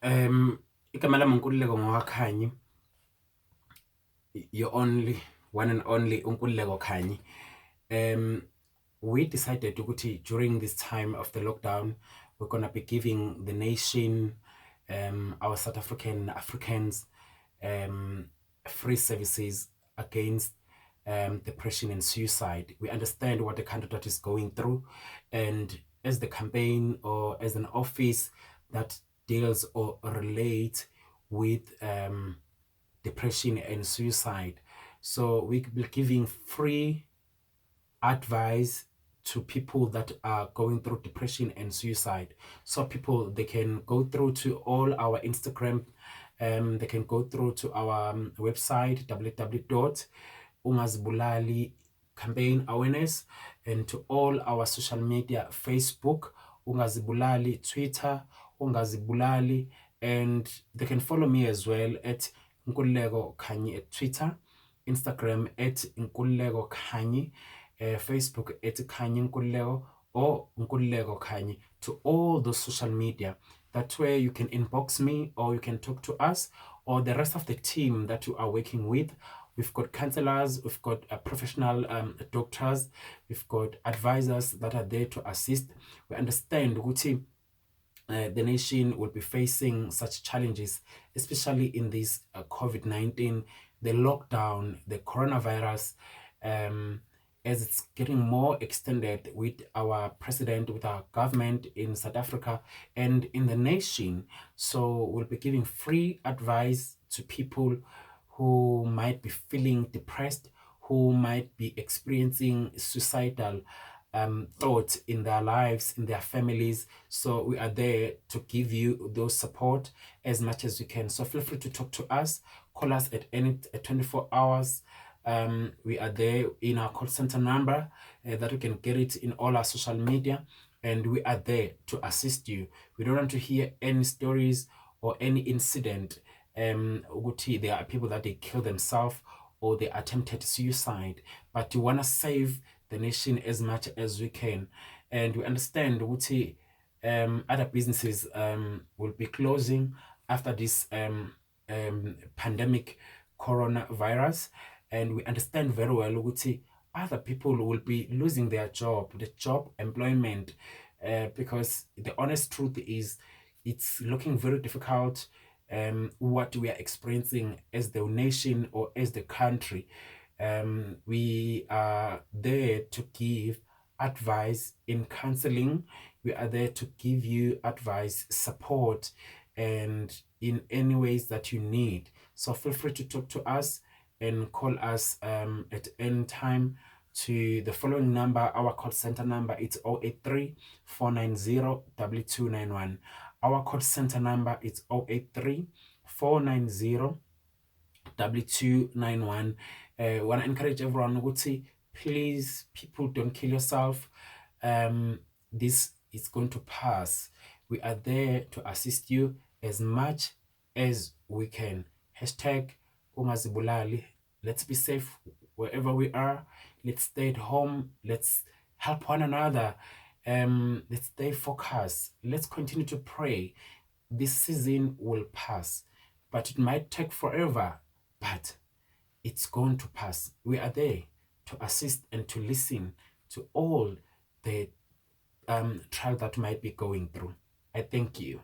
Igama lami uNkululeko Ngowakhanyi, your only one and only uNkululeko Khanyi. We decided ukuthi during this time of the lockdown, we're gonna be giving the nation, our South Africans, free services against depression and suicide. We understand what the country that is going through, and as the campaign or as an office that deals or relates with depression and suicide, so we will be giving free advice to people that are going through depression and suicide. So people, they can go through to all our Instagram, they can go through to our website www.ungazibulali campaign awareness, and to all our social media, Facebook Ungazibulali, Twitter Ungazibulali, and they can follow me as well at Nkululeko Khanyi at Twitter, Instagram at Nkululeko Khanyi, Facebook at Khanyi Nkululeko or Nkululeko Khanyi, to all those social media. That way you can inbox me or you can talk to us or the rest of the team that you are working with. We've got counselors, we've got professional doctors, we've got advisors that are there to assist. We understand ukuthi the nation will be facing such challenges, especially in this COVID-19, the lockdown, the coronavirus, as it's getting more extended with our president, with our government in South Africa and in the nation. So we'll be giving free advice to people who might be feeling depressed, who might be experiencing suicidal thoughts in their lives, in their families. So we are there to give you those support as much as we can. So feel free to talk to us, call us at 24 hours. We are there in our call center number that we can get it in all our social media, and we are there to assist you. We don't want to hear any stories or any incident. There are people that they kill themselves or they attempted suicide, but we want to save the nation as much as we can. And we understand ukuthi other businesses will be closing after this pandemic coronavirus, and we understand very well ukuthi other people will be losing their job, the job employment, because the honest truth is it's looking very difficult what we are experiencing as the nation or as the country. We are there to give advice in counseling. We are there to give you advice, support, and in any ways that you need. So feel free to talk to us and call us at any time to the following number. Our call center number is 083 490 2291. Our call center number is 083 490 2291. Want to encourage everyone ukuthi please, people, don't kill yourself. This is going to pass. We are there to assist you as much as we can. Hashtag Ungazibulali. Let's be safe wherever we are. Let's stay at home. Let's help one another. Let's stay focused. Let's continue to pray. This season will pass, but it might take forever, but it's going to pass. We are there to assist and to listen to all the trial that might be going through. I thank you.